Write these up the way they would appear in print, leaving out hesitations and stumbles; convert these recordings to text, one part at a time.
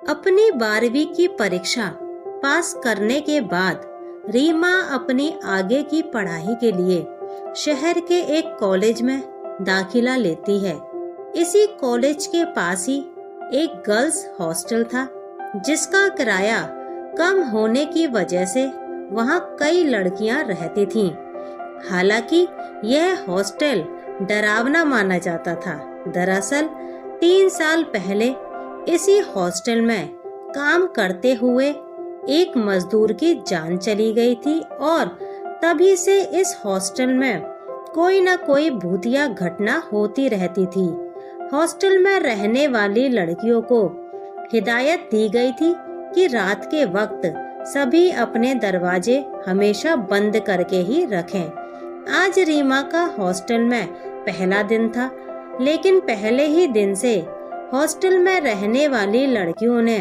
अपनी 12वीं की परीक्षा पास करने के बाद रीमा अपनी आगे की पढ़ाई के लिए शहर के एक कॉलेज में दाखिला लेती है। इसी कॉलेज के पास ही एक गर्ल्स हॉस्टल था, जिसका किराया कम होने की वजह से वहाँ कई लड़कियाँ रहती थीं। हालांकि यह हॉस्टल डरावना माना जाता था। दरअसल 3 साल पहले इसी हॉस्टल में काम करते हुए एक मजदूर की जान चली गई थी और तभी से इस हॉस्टल में कोई न कोई भूतिया घटना होती रहती थी। हॉस्टल में रहने वाली लड़कियों को हिदायत दी गई थी कि रात के वक्त सभी अपने दरवाजे हमेशा बंद करके ही रखें। आज रीमा का हॉस्टल में पहला दिन था, लेकिन पहले ही दिन से हॉस्टल में रहने वाली लड़कियों ने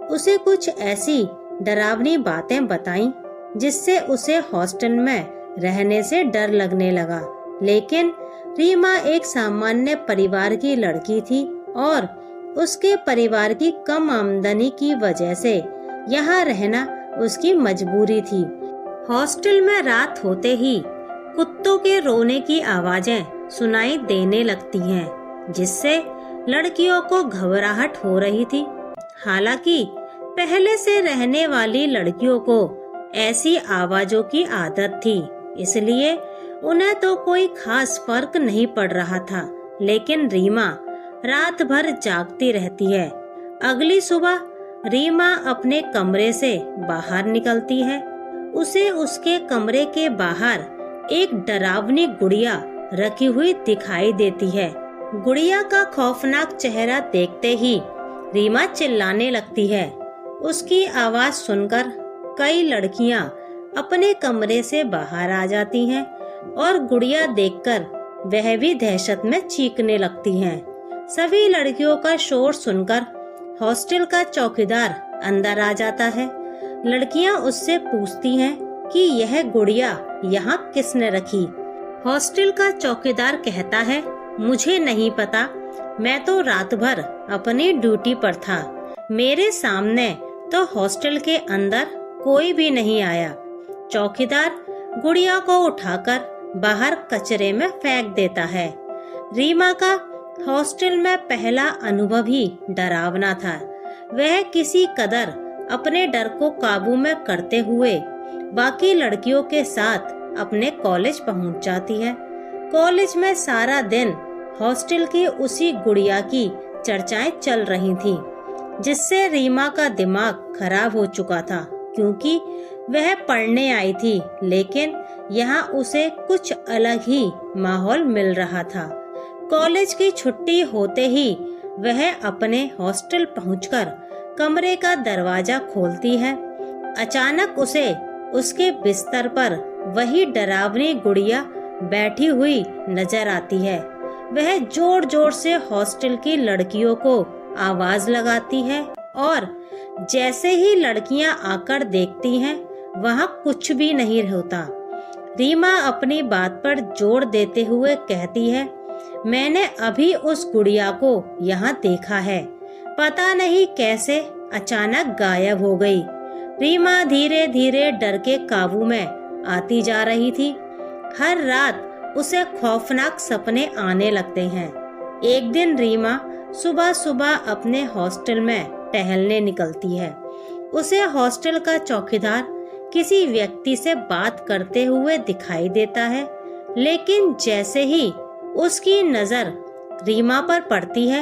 उसे कुछ ऐसी डरावनी बातें बताईं, जिससे उसे हॉस्टल में रहने से डर लगने लगा। लेकिन रीमा एक सामान्य परिवार की लड़की थी और उसके परिवार की कम आमदनी की वजह से यहाँ रहना उसकी मजबूरी थी। हॉस्टल में रात होते ही कुत्तों के रोने की आवाजें सुनाई देने लगती हैं, जिससे लड़कियों को घबराहट हो रही थी। हालांकि पहले से रहने वाली लड़कियों को ऐसी आवाजों की आदत थी, इसलिए उन्हें तो कोई खास फर्क नहीं पड़ रहा था। लेकिन रीमा रात भर जागती रहती है। अगली सुबह रीमा अपने कमरे से बाहर निकलती है। उसे उसके कमरे के बाहर एक डरावनी गुड़िया रखी हुई दिखाई देती है। गुड़िया का खौफनाक चेहरा देखते ही रीमा चिल्लाने लगती है। उसकी आवाज सुनकर कई लड़कियां अपने कमरे से बाहर आ जाती हैं और गुड़िया देखकर वह भी दहशत में चीखने लगती हैं। सभी लड़कियों का शोर सुनकर हॉस्टल का चौकीदार अंदर आ जाता है। लड़कियां उससे पूछती हैं कि यह गुड़िया यहाँ किसने रखी। हॉस्टल का चौकीदार कहता है, मुझे नहीं पता, मैं तो रात भर अपनी ड्यूटी पर था। मेरे सामने तो हॉस्टल के अंदर कोई भी नहीं आया। चौकीदार गुड़िया को उठाकर बाहर कचरे में फेंक देता है। रीमा का हॉस्टल में पहला अनुभव ही डरावना था। वह किसी कदर अपने डर को काबू में करते हुए बाकी लड़कियों के साथ अपने कॉलेज पहुंच जाती है। कॉलेज में सारा दिन हॉस्टल की उसी गुड़िया की चर्चाएं चल रही थीं, जिससे रीमा का दिमाग खराब हो चुका था, क्योंकि वह पढ़ने आई थी, लेकिन यहाँ उसे कुछ अलग ही माहौल मिल रहा था। कॉलेज की छुट्टी होते ही वह अपने हॉस्टल पहुंचकर कमरे का दरवाजा खोलती है। अचानक उसे उसके बिस्तर पर वही डरावनी गुड़िया बैठी हुई नजर आती है। वह जोर जोर से हॉस्टल की लड़कियों को आवाज लगाती है और जैसे ही लड़कियां आकर देखती हैं, वहाँ कुछ भी नहीं होता। रीमा अपनी बात पर जोर देते हुए कहती है, मैंने अभी उस गुड़िया को यहाँ देखा है, पता नहीं कैसे अचानक गायब हो गई। रीमा धीरे धीरे डर के काबू में आती जा रही थी। हर रात उसे खौफनाक सपने आने लगते हैं। एक दिन रीमा सुबह सुबह अपने हॉस्टल में टहलने निकलती है। उसे हॉस्टल का चौकीदार किसी व्यक्ति से बात करते हुए दिखाई देता है, लेकिन जैसे ही उसकी नजर रीमा पर पड़ती है,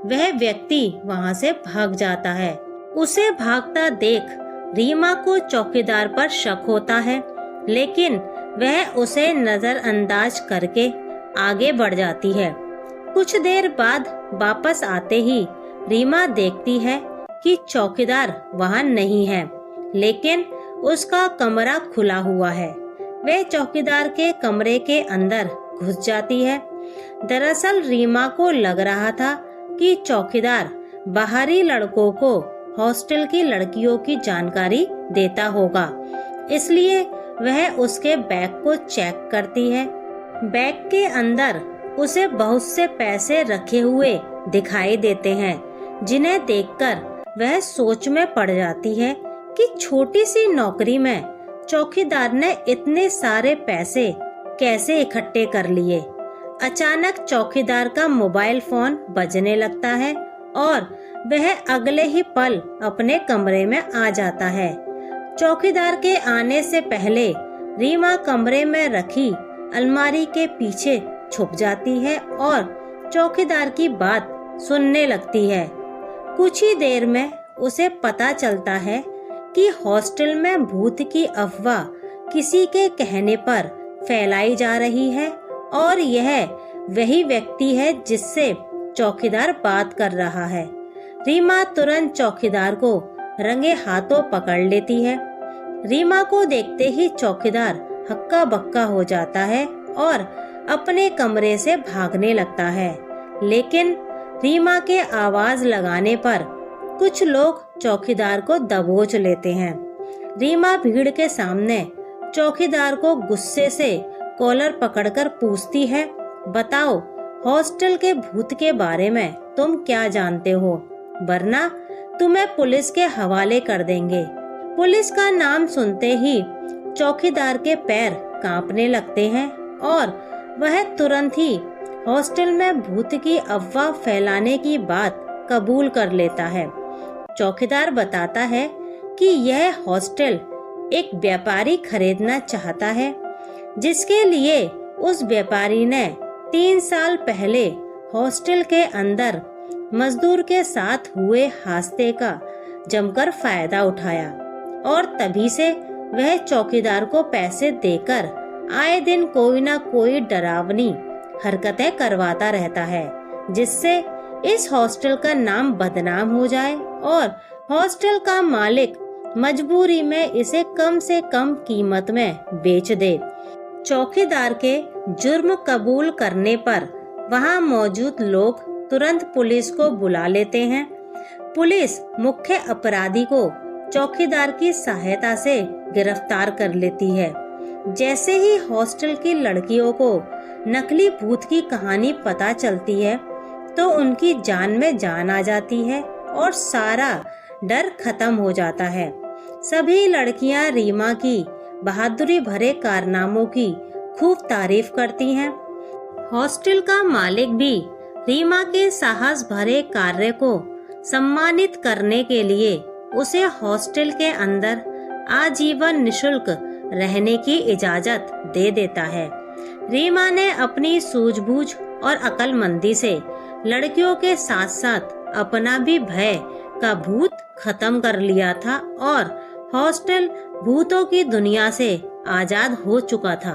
वह व्यक्ति वहां से भाग जाता है। उसे भागता देख रीमा को चौकीदार पर शक होता है, लेकिन वह उसे नजरअंदाज करके आगे बढ़ जाती है। कुछ देर बाद वापस आते ही रीमा देखती है कि चौकीदार वहां नहीं है, लेकिन उसका कमरा खुला हुआ है। वह चौकीदार के कमरे के अंदर घुस जाती है। दरअसल रीमा को लग रहा था कि चौकीदार बाहरी लड़कों को हॉस्टल की लड़कियों की जानकारी देता होगा, इसलिए वह उसके बैग को चेक करती है। बैग के अंदर उसे बहुत से पैसे रखे हुए दिखाई देते हैं, जिन्हें देखकर वह सोच में पड़ जाती है कि छोटी सी नौकरी में चौकीदार ने इतने सारे पैसे कैसे इकट्ठे कर लिए। अचानक चौकीदार का मोबाइल फोन बजने लगता है और वह अगले ही पल अपने कमरे में आ जाता है। चौकीदार के आने से पहले रीमा कमरे में रखी अलमारी के पीछे छुप जाती है और चौकीदार की बात सुनने लगती है। कुछ ही देर में उसे पता चलता है कि हॉस्टल में भूत की अफवाह किसी के कहने पर फैलाई जा रही है और यह वही व्यक्ति है जिससे चौकीदार बात कर रहा है। रीमा तुरंत चौकीदार को रंगे हाथों पकड़ लेती है। रीमा को देखते ही चौकीदार हक्का बक्का हो जाता है और अपने कमरे से भागने लगता है, लेकिन रीमा के आवाज लगाने पर कुछ लोग चौकीदार को दबोच लेते हैं। रीमा भीड़ के सामने चौकीदार को गुस्से से कॉलर पकड़कर पूछती है, बताओ हॉस्टल के भूत के बारे में तुम क्या जानते हो, वरना तुम्हें पुलिस के हवाले कर देंगे। पुलिस का नाम सुनते ही चौकीदार के पैर कांपने लगते हैं और वह तुरंत ही हॉस्टल में भूत की अफवाह फैलाने की बात कबूल कर लेता है। चौकीदार बताता है कि यह हॉस्टल एक व्यापारी खरीदना चाहता है, जिसके लिए उस व्यापारी ने 3 साल पहले हॉस्टल के अंदर मजदूर के साथ हुए हादसे का जमकर फायदा उठाया और तभी से वह चौकीदार को पैसे देकर आए दिन कोई ना कोई डरावनी हरकतें करवाता रहता है, जिससे इस हॉस्टल का नाम बदनाम हो जाए और हॉस्टल का मालिक मजबूरी में इसे कम से कम कीमत में बेच दे। चौकीदार के जुर्म कबूल करने पर वहां मौजूद लोग तुरंत पुलिस को बुला लेते हैं। पुलिस मुख्य अपराधी को चौकीदार की सहायता से गिरफ्तार कर लेती है। जैसे ही हॉस्टल की लड़कियों को नकली भूत की कहानी पता चलती है तो उनकी जान में जान आ जाती है और सारा डर खत्म हो जाता है। सभी लड़कियां रीमा की बहादुरी भरे कारनामों की खूब तारीफ करती हैं। हॉस्टल का मालिक भी रीमा के साहस भरे कार्य को सम्मानित करने के लिए उसे हॉस्टल के अंदर आजीवन निशुल्क रहने की इजाजत दे देता है। रीमा ने अपनी सूझबूझ और अक्लमंदी से लड़कियों के साथ साथ अपना भी भय का भूत खत्म कर लिया था और हॉस्टल भूतों की दुनिया से आजाद हो चुका था।